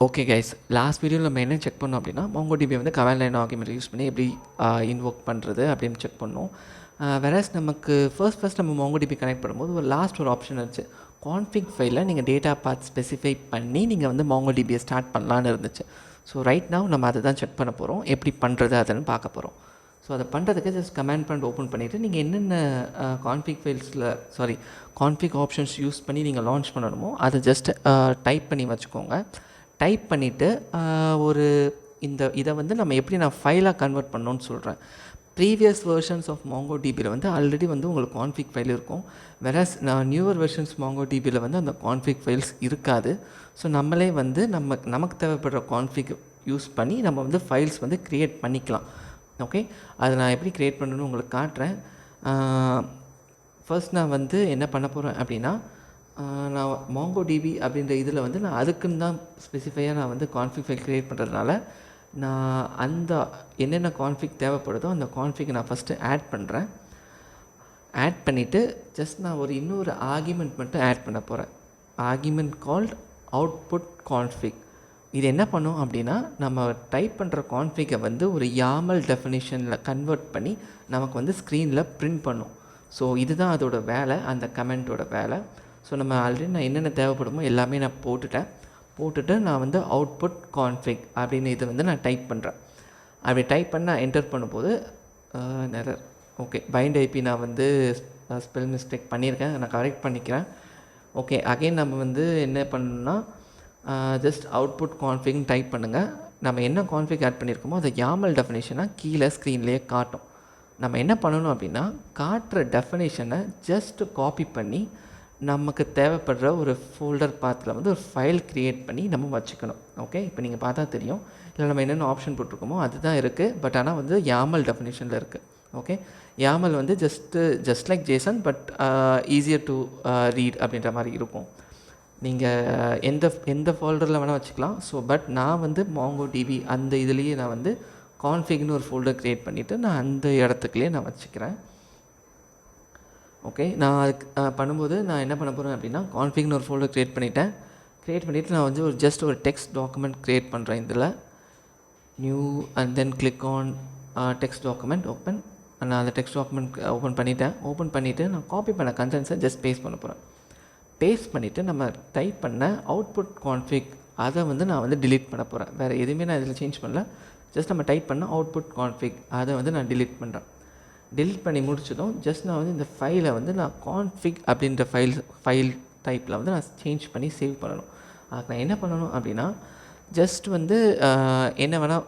Okay guys, last வீடியோவில் நம்ம என்ன செக் பண்ணோம் அப்படின்னா MongoDB வந்து கமாண்ட் லைன் ஆர்குமெண்ட் யூஸ் பண்ணி எப்படி இன்வோக் பண்ணுறது அப்படின்னு செக் பண்ணோம். வெரஸ் நமக்கு ஃபர்ஸ்ட் நம்ம MongoDB கனெக்ட் பண்ணும்போது ஒரு ஆப்ஷன் இருந்துச்சு. கான்ஃபிக் ஃபைலில் நீங்கள் டேட்டா பார்ட் ஸ்பெசிஃபை பண்ணி நீங்கள் வந்து MongoDB ஸ்டார்ட் பண்ணலான்னு இருந்துச்சு. ஸோ ரைட் நவ் நம்ம அதை தான் செக் பண்ண போகிறோம். எப்படி பண்ணுறது அதுன்னு பார்க்க போகிறோம். ஸோ அதை பண்ணுறதுக்கு ஜஸ்ட் கமாண்ட் ப்ராம்ப்ட் ஓப்பன் பண்ணிவிட்டு நீங்கள் என்னென்ன கான்ஃபிக் ஆப்ஷன்ஸ் யூஸ் பண்ணி நீங்கள் லான்ச் பண்ணணுமோ அதை ஜஸ்ட் டைப் பண்ணி வச்சுக்கோங்க. டைப் பண்ணிவிட்டு இதை வந்து நம்ம எப்படி நான் ஃபைலாக கன்வெர்ட் பண்ணணும்னு சொல்கிறேன். ப்ரீவியஸ் வெர்ஷன்ஸ் ஆஃப் MongoDBயில் வந்து ஆல்ரெடி வந்து உங்களுக்கு கான்ஃபிக் ஃபைல் இருக்கும். வெரஸ் நான் நியூவர் வெர்ஷன்ஸ் MongoDBயில் வந்து அந்த கான்ஃபிக் ஃபைல்ஸ் இருக்காது. ஸோ நம்மளே வந்து நமக்கு தேவைப்படுற கான்ஃபிக் யூஸ் பண்ணி நம்ம வந்து ஃபைல்ஸ் வந்து க்ரியேட் பண்ணிக்கலாம். ஓகே, அதை நான் எப்படி க்ரியேட் பண்ணணும்னு உங்களுக்கு காட்டுறேன். ஃபர்ஸ்ட் நான் வந்து என்ன பண்ண போகிறேன் அப்படின்னா, நான் MongoDB அப்படின்ற இதில் வந்து நான் அதுக்குன்னு தான் ஸ்பெசிஃபையாக நான் வந்து கான்ஃபிக் ஃபைல் க்ரியேட் பண்ணுறதுனால நான் அந்த என்னென்ன கான்ஃபிக் தேவைப்படுதோ அந்த கான்ஃபிக் நான் ஃபஸ்ட்டு ஆட் பண்ணுறேன். ஆட் பண்ணிவிட்டு ஜஸ்ட் நான் இன்னொரு ஆர்குமெண்ட் மட்டும் ஆட் பண்ண போகிறேன். Argument called output config. இது என்ன பண்ணும் அப்படின்னா, நம்ம டைப் பண்ணுற கான்ஃபிகை வந்து ஒரு YAML டெஃபினிஷனில் கன்வெர்ட் பண்ணி நமக்கு வந்து ஸ்க்ரீனில் பிரிண்ட் பண்ணும். ஸோ இதுதான் அதோட வேலை, அந்த கமெண்ட்டோட வேலை. ஸோ நம்ம ஆல்ரெடி நான் என்னென்ன தேவைப்படுமோ எல்லாமே நான் போட்டுட்டு நான் வந்து அவுட்புட் கான்ஃபிக் அப்படின்னு இதை வந்து நான் டைப் பண்ணுறேன். அப்படி டைப் பண்ண நான் என்டர் பண்ணும்போது எரர். ஓகே, பைண்ட் ஐபி நான் வந்து ஸ்பெல் மிஸ்டேக் பண்ணியிருக்கேன், நான் கரெக்ட் பண்ணிக்கிறேன். ஓகே, அகைன் நம்ம வந்து என்ன பண்ணணும்னா ஜஸ்ட் அவுட்புட் கான்ஃபிக்னு டைப் பண்ணுங்கள். நம்ம என்ன கான்ஃபிக் ஆட் பண்ணியிருக்கோமோ அதை YAML டெஃபினேஷனாக கீழே ஸ்க்ரீன்லேயே காட்டும். நம்ம என்ன பண்ணணும் அப்படின்னா, காட்டுற டெஃபினேஷனை ஜஸ்ட்டு காப்பி பண்ணி நமக்கு தேவைப்படுற ஒரு ஃபோல்டர் பாத்தில் வந்து ஒரு ஃபைல் க்ரியேட் பண்ணி நம்ம வச்சுக்கணும். ஓகே, இப்போ நீங்கள் பார்த்தா தெரியும், இல்லை நம்ம என்னென்ன ஆப்ஷன் போட்டிருக்கோமோ அதுதான் இருக்குது. பட் ஆனால் வந்து YAML டெஃபினேஷனில் இருக்குது. ஓகே, YAML வந்து just like JSON but easier to read அப்படின்ற மாதிரி இருக்கும். நீங்கள் எந்த ஃபோல்டரில் வேணால் வச்சுக்கலாம். ஸோ பட் நான் வந்து MongoDB அந்த இதுலேயே நான் வந்து கான்ஃபிக்னு ஒரு ஃபோல்டர் க்ரியேட் பண்ணிவிட்டு நான் அந்த இடத்துக்குள்ளேயே நான் வச்சுக்கிறேன். ஓகே, நான் அதுக்கு பண்ணும்போது நான் என்ன பண்ண போகிறேன் அப்படின்னா, கான்ஃபிக்னு ஒரு ஃபோல்டர் க்ரியேட் பண்ணிவிட்டு நான் வந்து ஜஸ்ட் ஒரு டெக்ஸ்ட் டாக்குமெண்ட் க்ரியேட் பண்ணுறேன். இதில் new and then click on text document open. நான் அந்த டெக்ஸ்ட் டாக்குமெண்ட் ஓப்பன் பண்ணிவிட்டு நான் காப்பி பண்ண கண்டென்ட்ஸை ஜஸ்ட் பேஸ்ட் பண்ண போகிறேன். பேஸ்ட் பண்ணிவிட்டு நம்ம டைப் பண்ண அவுட்புட் கான்ஃபிக் அதை வந்து நான் வந்து டிலீட் பண்ண போகிறேன். வேறு எதுவுமே நான் இதில் சேஞ்ச் பண்ணல. ஜஸ்ட் நம்ம டைப் பண்ண அவுட்புட் கான்ஃபிக் அதை வந்து நான் டிலீட் பண்ணுறேன். டிலீட் பண்ணி முடிச்சதும் ஜஸ்ட் நான் வந்து இந்த ஃபைலை வந்து நான் கான்ஃபிக் அப்படின்ற ஃபைல் டைப்பில் வந்து நான் சேஞ்ச் பண்ணி சேவ் பண்ணணும். அதுக்கு நான் என்ன பண்ணணும் அப்படின்னா, ஜஸ்ட் வந்து என்ன வேணால்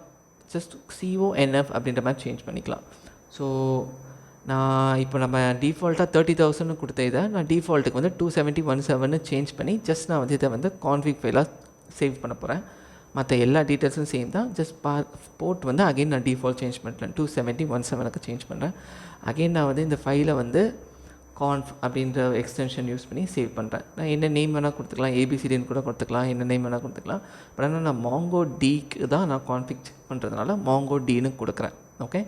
ஜஸ்ட் CONF அப்படின்ற மாதிரி சேஞ்ச் பண்ணிக்கலாம். ஸோ நான் இப்போ நம்ம டிஃபால்ட்டாக 30,000 கொடுத்த இதை நான் டிஃபால்ட்டுக்கு வந்து 270.17 சேஞ்ச் பண்ணி ஜஸ்ட் நான் வந்து இதை வந்து கான்ஃபிக் ஃபைலாக சேவ் பண்ண போகிறேன். மற்ற எல்லா டீட்டெயில்ஸும் சேம் தான். ஜஸ்ட் போர்ட் வந்து அகைன் நான் டிஃபால்ட் சேஞ்ச் பண்ணுறேன், 270.17க்கு சேஞ்ச் பண்ணுறேன். அகைன் நான் வந்து இந்த ஃபைலை வந்து கான்ஃப் அப்படின்ற எக்ஸ்டென்ஷன் யூஸ் பண்ணி சேவ் பண்ணுறேன். நான் என்ன நேம் வேணால் கொடுத்துக்கலாம், ABCDன்னு கூட கொடுத்துக்கலாம், என்ன நேம் வேணால் கொடுத்துக்கலாம். பட் ஆனால் நான் MongoDக்கு தான் நான் கான்ஃபிக் செக் பண்ணுறதுனால MongoDன்னு கொடுக்குறேன். ஓகே,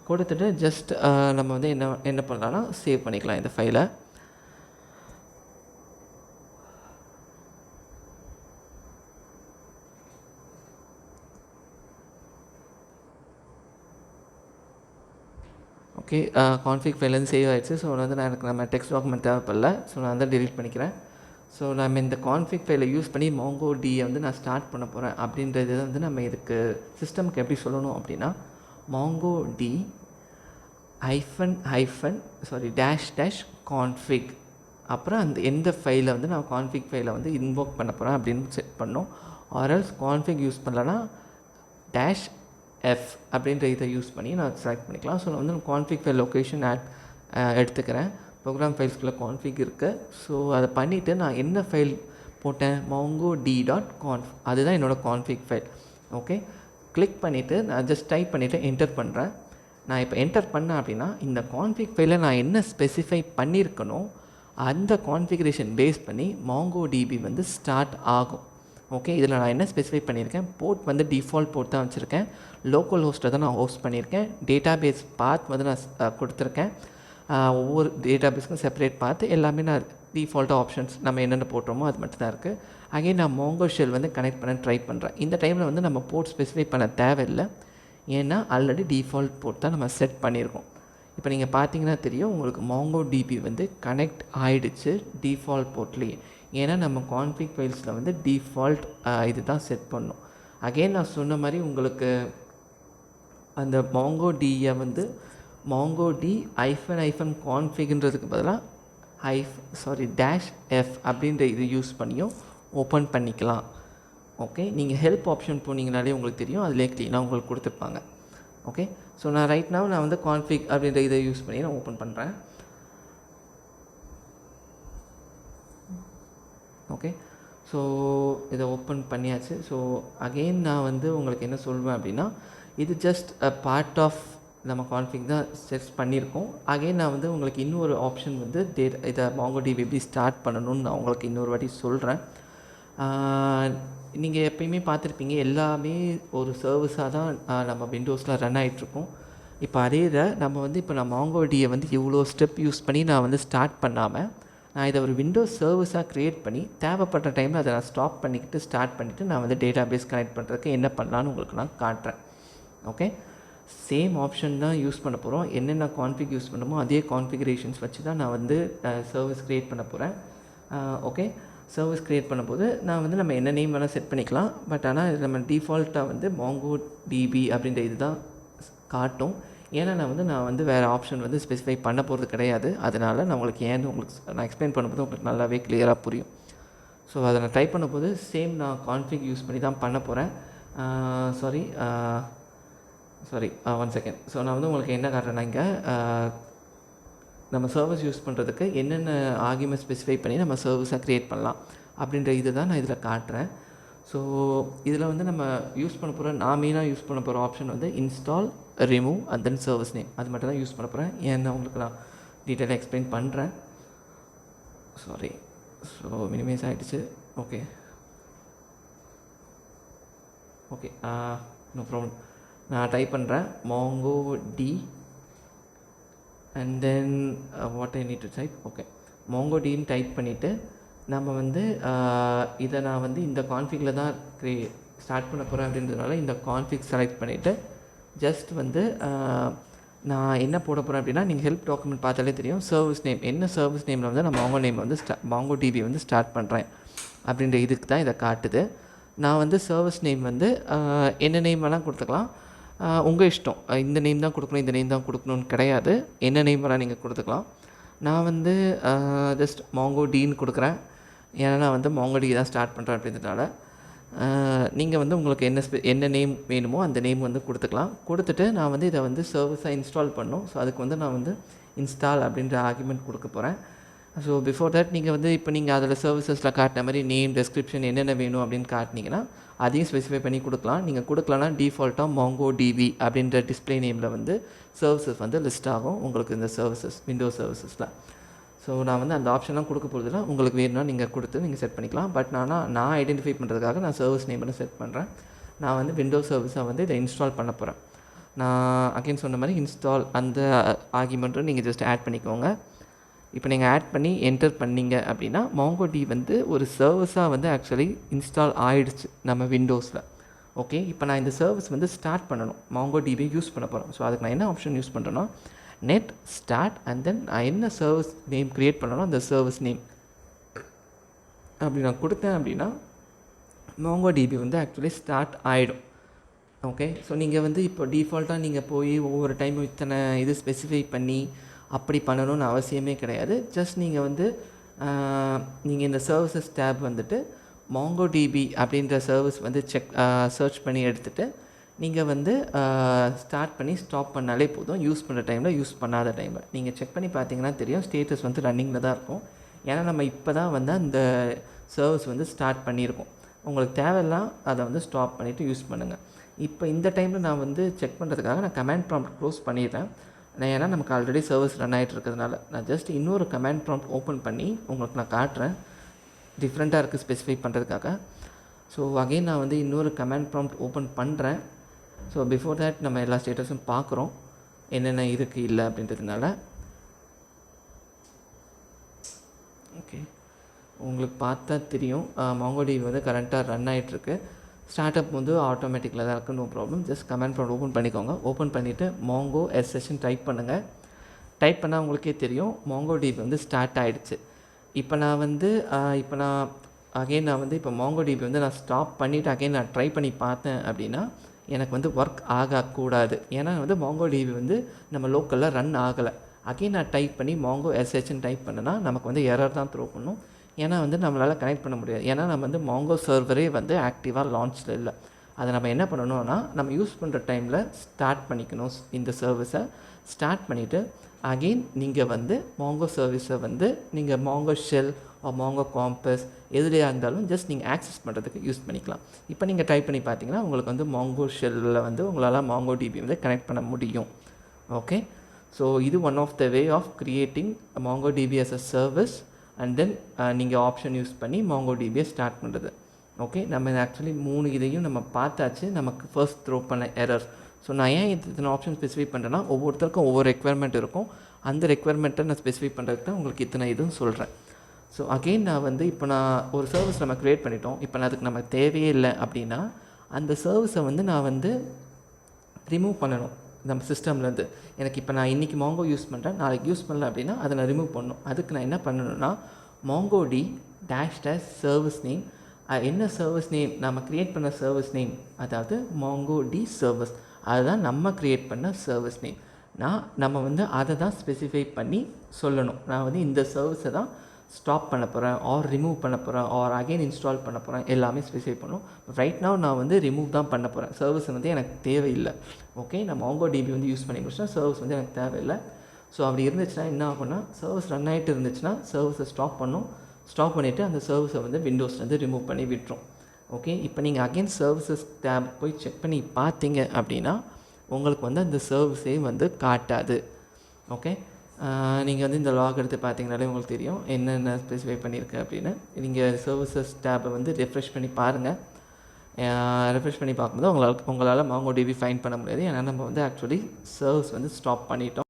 கொடுத்துட்டு ஜஸ்ட் நம்ம வந்து என்ன பண்ணலாம்னா சேவ் பண்ணிக்கலாம் இந்த ஃபைலை. ஓகே, கான்ஃபிக் ஃபைல் வந்து சேவ் ஆகிடுச்சு. ஸோ வந்து நம்ம டெக்ஸ்ட் டாக்குமெண்ட் தேவைப்படல. ஸோ நான் வந்து டெலீட் பண்ணிக்கிறேன். ஸோ நம்ம இந்த கான்ஃபிக் ஃபைலை யூஸ் பண்ணி MongoDB வந்து நான் ஸ்டார்ட் பண்ண போகிறேன் அப்படின்றது வந்து நம்ம இதுக்கு சிஸ்டமுக்கு எப்படி சொல்லணும் அப்படின்னா, MongoD -config அப்புறம் அந்த எந்த ஃபைலை வந்து நான் கான்ஃபிக் ஃபைலை வந்து இன்வோக் பண்ண போகிறேன் அப்படின்னு செட் பண்ணோம். ஆர்எல்ஸ் கான்ஃபிக் யூஸ் பண்ணலன்னா -f அப்படின்ற இதை யூஸ் பண்ணி நான் செலக்ட் பண்ணிக்கலாம். ஸோ நான் வந்து கான்ஃபிக் ஃபைல் லொக்கேஷன் எடுத்துக்கிறேன். ப்ரோக்ராம் ஃபைல்ஸ்குள்ளே கான்ஃபிக் இருக்குது. ஸோ அதை பண்ணிவிட்டு நான் என்ன ஃபைல் போட்டேன், MongoD.conf அதுதான் என்னோடய கான்ஃபிக் ஃபைல். ஓகே, கிளிக் பண்ணிவிட்டு நான் ஜஸ்ட் டைப் பண்ணிவிட்டு என்டர் பண்ணுறேன். நான் இப்போ என்டர் பண்ணேன் அப்படின்னா இந்த கான்ஃபிக் ஃபைலை நான் என்ன ஸ்பெசிஃபை பண்ணியிருக்கணும் அந்த கான்ஃபிகரேஷன் பேஸ் பண்ணி MongoDB வந்து ஸ்டார்ட் ஆகும். ஓகே, இதில் நான் என்ன ஸ்பெசிஃபை பண்ணியிருக்கேன், போர்ட் வந்து டிஃபால்ட் போர்ட் தான் வச்சுருக்கேன், லோக்கல் ஹோஸ்ட்டை தான் நான் ஹோஸ்ட் பண்ணியிருக்கேன், டேட்டாபேஸ் பாத் வந்து நான் கொடுத்துருக்கேன், ஒவ்வொரு டேட்டாபேஸ்க்கும் செப்பரேட் பாத் எல்லாமே நான் டிஃபால்ட்டாக ஆப்ஷன்ஸ் நம்ம என்னென்ன போட்டோமோ அது மட்டும் தான் இருக்குது. அகைன் நான் Mongo ஷெல் வந்து கனெக்ட் பண்ண ட்ரை பண்ணுறேன். இந்த டைமில் வந்து நம்ம போர்ட் ஸ்பெசிஃபை பண்ண தேவையில்லை, ஏன்னா ஆல்ரெடி டிஃபால்ட் போர்ட் தான் நம்ம செட் பண்ணியிருக்கோம். இப்போ நீங்கள் பார்த்தீங்கன்னா தெரியும், உங்களுக்கு MongoDB வந்து கனெக்ட் ஆகிடுச்சு டிஃபால்ட் போர்ட்லேயே. ஏன்னா நம்ம கான்ஃபிக் ஃபைல்ஸில் வந்து டிஃபால்ட் இது தான் செட் பண்ணோம். அகெயின் நான் சொன்ன மாதிரி உங்களுக்கு அந்த MongoDயை வந்து MongoD -configன்றதுக்கு பதிலாக -f அப்படின்ற இது யூஸ் பண்ணியும் ஓப்பன் பண்ணிக்கலாம். ஓகே, நீங்கள் ஹெல்ப் ஆப்ஷன் போனீங்கனாலே உங்களுக்கு தெரியும், அதிலே க்ளீனாக உங்களுக்கு கொடுத்துருப்பாங்க. ஓகே, ஸோ நான் ரைட் நவ் நான் வந்து கான்ஃபிக் அப்படின்ற இதை யூஸ் பண்ணி நான் ஓப்பன் பண்ணுறேன். ஓகே, ஸோ இதை ஓப்பன் பண்ணியாச்சு. ஸோ அகெயின் நான் வந்து உங்களுக்கு என்ன சொல்வேன் அப்படின்னா, இது ஜஸ்ட் அ பார்ட் ஆஃப் நம்ம கான்ஃபிக் தான் செட் பண்ணியிருக்கோம். அகெயின் நான் வந்து உங்களுக்கு இன்னொரு ஆப்ஷன் வந்து இதை MongoDB எப்படி ஸ்டார்ட் பண்ணணும்னு நான் உங்களுக்கு இன்னொரு வாட்டி சொல்கிறேன். நீங்கள் எப்பயுமே பார்த்துருப்பீங்க, எல்லாமே ஒரு சர்வீஸாக தான் நம்ம விண்டோஸில் ரன் ஆகிட்ருக்கோம். இப்போ அதே இதை நம்ம வந்து இப்போ நான் MongoDயை வந்து இவ்வளோ ஸ்டெப் யூஸ் பண்ணி நான் வந்து ஸ்டார்ட் பண்ணாமல், நான் இதை ஒரு விண்டோஸ் சர்வீஸாக க்ரியேட் பண்ணி தேவைப்பட்ட டைமில் அதை நான் ஸ்டாப் பண்ணிக்கிட்டு ஸ்டார்ட் பண்ணிவிட்டு நான் வந்து டேட்டா பேஸ் கனெக்ட் பண்ணுறதுக்கு என்ன பண்ணலான்னு உங்களுக்கு நான் காட்டுறேன். ஓகே, சேம் ஆப்ஷன் தான் யூஸ் பண்ண போகிறோம். என்னென்ன கான்ஃபிக் யூஸ் பண்ணமோ அதே கான்ஃபிகரேஷன்ஸ் வச்சு தான் நான் வந்து சர்வீஸ் க்ரியேட் பண்ண போகிறேன். ஓகே, சர்வீஸ் க்ரியேட் பண்ணும்போது நான் வந்து நம்ம என்ன நேம் வேணால் செட் பண்ணிக்கலாம். பட் ஆனால் இது நம்ம டிஃபால்ட்டாக வந்து MongoDB அப்படின்ற இது தான் காட்டும். ஏன்னா நான் வந்து வேறு ஆப்ஷன் வந்து ஸ்பெசிஃபை பண்ண போகிறது கிடையாது. அதனால் நான் உங்களுக்கு நான் எக்ஸ்பிளைன் பண்ணும்போது உங்களுக்கு நல்லாவே கிளியராக புரியும். ஸோ அதை நான் டைப் பண்ணும்போது சேம் நான் கான்ஃபிக் யூஸ் பண்ணி தான் பண்ண போகிறேன். Sorry, one second. ஸோ நான் வந்து உங்களுக்கு என்ன காட்டுறேன்னா, இங்கே நம்ம சர்வீஸ் யூஸ் பண்ணுறதுக்கு என்னென்ன ஆர்குமெண்ட் ஸ்பெசிஃபை பண்ணி நம்ம சர்வீஸாக க்ரியேட் பண்ணலாம் அப்படின்ற இது தான் நான் இதில் காட்டுறேன். ஸோ இதில் வந்து நம்ம யூஸ் பண்ண போகிற மெயினாக யூஸ் பண்ண போகிற ஆப்ஷன் வந்து install, remove and then service name. அது மட்டும் தான் யூஸ் பண்ண போகிறேன். ஏன்னா உங்களுக்கு நான் டீட்டெயிலாக எக்ஸ்பிளைன் பண்ணுறேன். சாரி, ஸோ மினிமைஸ் ஆகிடுச்சு. Okay, no problem. நான் டைப் பண்ணுறேன் MongoD and then what I need to type. Okay, MongoDன்னு டைப் பண்ணிவிட்டு நம்ம வந்து இதை நான் வந்து இந்த கான்ஃபிகில் தான் ஸ்டார்ட் பண்ண போகிறேன் அப்படின்றதுனால இந்த கான்ஃபிக் செலக்ட் பண்ணிவிட்டு ஜஸ்ட் வந்து நான் என்ன போட போகிறேன் அப்படின்னா, நீங்கள் ஹெல்ப் டாக்குமெண்ட் பார்த்தாலே தெரியும், சர்வீஸ் நேம் என்ன சர்வீஸ் நேமில் வந்து நான் MongoDB வந்து ஸ்டார்ட் பண்ணுறேன் அப்படின்ற இதுக்கு தான் இதை காட்டுது. நான் வந்து சர்வீஸ் நேம் வந்து என்ன நேம் வேணால் கொடுத்துக்கலாம், உங்கள் இஷ்டம். இந்த நேம் தான் கொடுக்கணும், இந்த நேம் தான் கொடுக்கணும்னு கிடையாது. என்ன நேம் வேணால் நீங்கள் கொடுத்துக்கலாம். நான் வந்து ஜஸ்ட் MongoDன்னு கொடுக்குறேன். ஏன்னா நான் வந்து MongoD தான் ஸ்டார்ட் பண்ணுறேன் அப்படின்றதுனால. நீங்கள் வந்து உங்களுக்கு என்ன நேம் வேணுமோ அந்த நேம் வந்து கொடுத்துக்கலாம். கொடுத்துட்டு நான் வந்து இதை வந்து சர்வீஸாக இன்ஸ்டால் பண்ணணும். ஸோ அதுக்கு வந்து நான் வந்து இன்ஸ்டால் அப்படின்ற ஆர்குமெண்ட் கொடுக்க போகிறேன். ஸோ பிஃபோர் தட் நீங்கள் வந்து இப்போ நீங்கள் அதில் சர்வீசஸில் காட்டின மாதிரி நேம், டெஸ்கிரிப்ஷன் என்னென்ன வேணும் அப்படின்னு காட்டினீங்கன்னா அதையும் ஸ்பெசிஃபை பண்ணி கொடுக்கலாம். நீங்கள் கொடுக்கலன்னா டிஃபால்ட்டாக MongoDB அப்படின்ற டிஸ்பிளே நேமில் வந்து சர்வீசஸ் வந்து லிஸ்ட் ஆகும் உங்களுக்கு இந்த சர்வீசஸ் விண்டோஸ் சர்வீசஸில். ஸோ நான் வந்து அந்த ஆப்ஷன்லாம் கொடுக்க போகிறதில்ல, உங்களுக்கு வேணும்னா நீங்கள் கொடுத்து நீங்கள் செட் பண்ணிக்கலாம். பட் நான் ஐடென்டிஃபை பண்ணுறதுக்காக நான் சர்வீஸ் நேம்னு செட் பண்ணுறேன். நான் வந்து விண்டோஸ் சர்வீஸாக வந்து இதை இன்ஸ்டால் பண்ண போகிறேன். நான் அகைன் சொன்ன மாதிரி இன்ஸ்டால் அந்த ஆர்குமெண்ட்டும் நீங்கள் ஜஸ்ட் ஆட் பண்ணிக்கோங்க. இப்போ நீங்கள் ஆட் பண்ணி என்டர் பண்ணிங்க அப்படின்னா MongoD வந்து ஒரு சர்வீஸாக வந்து ஆக்சுவலி இன்ஸ்டால் ஆகிடுச்சு நம்ம விண்டோஸில். ஓகே, இப்போ நான் இந்த சர்வீஸ் வந்து ஸ்டார்ட் பண்ணணும், MongoDB யூஸ் பண்ண போகிறேன். ஸோ அதுக்கு நான் என்ன ஆப்ஷன் யூஸ் பண்ணுறேன்னா, நெட் ஸ்டார்ட் அண்ட் தென் நான் என்ன சர்வீஸ் நேம் க்ரியேட் பண்ணணும் அந்த சர்வீஸ் நேம் அப்படி நான் கொடுத்தேன் அப்படின்னா MongoDB வந்து ஆக்சுவலி ஸ்டார்ட் ஆகிடும். ஓகே, ஸோ நீங்கள் வந்து இப்போ டிஃபால்ட்டாக நீங்கள் போய் ஒவ்வொரு டைமும் இத்தனை இது ஸ்பெசிஃபை பண்ணி அப்படி பண்ணணும்னு அவசியமே கிடையாது. ஜஸ்ட் நீங்கள் வந்து நீங்கள் இந்த சர்வீசஸ் டேப் வந்துட்டு MongoDB அப்படின்ற சர்வீஸ் வந்து சர்ச் பண்ணி எடுத்துகிட்டு நீங்கள் வந்து ஸ்டார்ட் பண்ணி ஸ்டாப் பண்ணாலே போதும். யூஸ் பண்ணுற டைமில், யூஸ் பண்ணாத டைமில் நீங்கள் செக் பண்ணி பார்த்தீங்கன்னா தெரியும், ஸ்டேட்டஸ் வந்து ரன்னிங்கில் தான் இருக்கும். ஏன்னா நம்ம இப்போ தான் வந்து அந்த சர்வீஸ் வந்து ஸ்டார்ட் பண்ணியிருக்கோம். உங்களுக்கு தேவையில்லாம் அதை வந்து ஸ்டாப் பண்ணிவிட்டு யூஸ் பண்ணுங்கள். இப்போ இந்த டைமில் நான் வந்து செக் பண்ணுறதுக்காக நான் கமாண்ட் ப்ராம்ப்ட் க்ளோஸ் பண்ணிடுறேன். ஏன்னா நமக்கு ஆல்ரெடி சர்வீஸ் ரன் ஆகிட்டு இருக்கிறதுனால நான் ஜஸ்ட் இன்னொரு கமாண்ட் ப்ராம்ப்ட் ஓப்பன் பண்ணி உங்களுக்கு நான் காட்டுறேன், டிஃப்ரெண்ட்டாக இருக்குது ஸ்பெசிஃபை பண்ணுறதுக்காக. ஸோ அகெயின் நான் வந்து இன்னொரு கமாண்ட் ப்ராம்ப்ட் ஓப்பன் பண்ணுறேன். ஸோ பிஃபோர் தேட் நம்ம எல்லா ஸ்டேட்டஸும் பார்க்குறோம் என்னென்ன இருக்குது இல்லை அப்படின்றதுனால. ஓகே, உங்களுக்கு பார்த்தா தெரியும் MongoDB வந்து கரண்ட்டாக ரன் ஆகிட்டுருக்கு. ஸ்டார்ட் அப் வந்து ஆட்டோமேட்டிக்கில் தான் இருக்குது, no problem. Just command prompt open பண்ணிக்கோங்க. ஓப்பன் பண்ணிவிட்டு Mongo SSன்னு டைப் பண்ணுங்கள். டைப் பண்ணால் உங்களுக்கே தெரியும் MongoDB வந்து ஸ்டார்ட் ஆகிடுச்சு. இப்போ நான் வந்து நான் வந்து இப்போ MongoDB வந்து நான் ஸ்டாப் பண்ணிவிட்டு அகைன் நான் ட்ரை பண்ணி பார்த்தேன் அப்படின்னா எனக்கு வந்து ஒர்க் ஆகக்கூடாது. ஏன்னா வந்து MongoDB வந்து நம்ம லோக்கலில் ரன் ஆகலை. அகைன் நான் டைப் பண்ணி Mongo SSன்னு டைப் பண்ணேன்னா நமக்கு வந்து எரர் தான் த்ரோ பண்ணும். ஏன்னா வந்து நம்மளால் கனெக்ட் பண்ண முடியாது. ஏன்னா நம்ம வந்து Mongo சர்வரே வந்து ஆக்டிவாக லான்ச்சில் இல்லை. அதை நம்ம என்ன பண்ணணும்னா நம்ம யூஸ் பண்ணுற டைமில் ஸ்டார்ட் பண்ணிக்கணும். இந்த சர்வீஸை ஸ்டார்ட் பண்ணிவிட்டு அகெயின் நீங்கள் வந்து Mongo சர்வீஸை வந்து நீங்கள் Mongo ஷெல் Mongo காம்பஸ் எதுலையாக இருந்தாலும் ஜஸ்ட் நீங்கள் ஆக்சஸ் பண்ணுறதுக்கு யூஸ் பண்ணிக்கலாம். இப்போ நீங்கள் டைப் பண்ணி பார்த்தீங்கன்னா உங்களுக்கு வந்து Mongo ஷெல்லில் வந்து உங்களால் MongoDB வந்து கனெக்ட் பண்ண முடியும். ஓகே, ஸோ இது one of the way of creating MongoDB as a service and then நீங்கள் ஆப்ஷன் யூஸ் பண்ணி MongoDBயை ஸ்டார்ட் பண்ணுறது. ஓகே, நம்ம ஆக்சுவலி 3 இதையும் நம்ம பார்த்தாச்சு. நமக்கு ஃபர்ஸ்ட் த்ரோ பண்ண எரர். ஸோ நான் ஏன் இத்தனை ஆப்ஷன் ஸ்பெசிஃபை பண்ணுறேன்னா ஒவ்வொருத்தருக்கும் ஒவ்வொரு ரெக்குவயர்மெண்ட் இருக்கும். அந்த ரெக்குவயர்மெண்ட்டை நான் ஸ்பெசிஃபை பண்ணுறதுக்கு தான் உங்களுக்கு இத்தனை இதுவும் சொல்கிறேன். ஸோ அகெயின் நான் வந்து இப்போ நான் ஒரு சர்வீஸ் நம்ம க்ரியேட் பண்ணிட்டோம். இப்போ நான் அதுக்கு நமக்கு தேவையே இல்லை அப்படின்னா அந்த சர்வீஸை வந்து நான் வந்து ரிமூவ் பண்ணணும் நம்ம சிஸ்டம்லேருந்து. எனக்கு இப்போ நான் இன்றைக்கி Mongo யூஸ் பண்ணுறேன், நாளைக்கு யூஸ் பண்ணல அப்படின்னா அதை நான் ரிமூவ் பண்ணணும். அதுக்கு நான் என்ன பண்ணணும்னா MongoD சர்வீஸ் நேம், என்ன சர்வீஸ் நேம் நம்ம க்ரியேட் பண்ண சர்வீஸ் நேம், அதாவது MongoD சர்வீஸ், அதுதான் நம்ம க்ரியேட் பண்ண சர்வீஸ் நேம். நம்ம வந்து அதை தான் ஸ்பெசிஃபை பண்ணி சொல்லணும். நான் வந்து இந்த சர்வீஸை தான் ஸ்டாப் பண்ண போகிறேன் ஆர் ரிமூவ் பண்ண போகிறேன் ஆர் அகைன் இன்ஸ்டால் பண்ண போகிறேன், எல்லாமே ஸ்பெசிஃபை பண்ணும். ரைட் நவ் நான் வந்து ரிமூவ் தான் பண்ண போகிறேன். சர்வீஸ் வந்து எனக்கு தேவையில்லை. ஓகே, நான் MongoDB வந்து யூஸ் பண்ணி முடிச்சா சர்வீஸ் வந்து எனக்கு தேவையில்லை. ஸோ அப்படி இருந்துச்சுன்னா என்ன ஆகும்னா சர்வீஸ் ரன் ஆகிட்டு இருந்துச்சுன்னா சர்வீஸை ஸ்டாப் பண்ணிவிட்டு அந்த சர்வீஸை வந்து விண்டோஸ்லேருந்து ரிமூவ் பண்ணி விட்டுரும். ஓகே, இப்போ நீங்கள் அகைன் சர்வீசஸ் டேப் போய் செக் பண்ணி பார்த்தீங்க அப்படின்னா உங்களுக்கு வந்து அந்த சர்வீஸே வந்து காட்டாது. ஓகே, நீங்கள் வந்து இந்த லாக் எடுத்து பார்த்தீங்கனாலே உங்களுக்கு தெரியும் என்னென்ன ஸ்பெசிஃபை பண்ணியிருக்கு அப்படின்னு. நீங்கள் சர்வீசஸ் டேப்பை வந்து ரெஃப்ரெஷ் பண்ணி பாருங்கள். ரெஃப்ரெஷ் பண்ணி பார்க்கும்போது உங்களால் MongoDB ஃபைண்ட் பண்ண முடியாது. ஏன்னா நம்ம வந்து ஆக்சுவலி சர்வீஸ் வந்து ஸ்டாப் பண்ணிட்டோம்.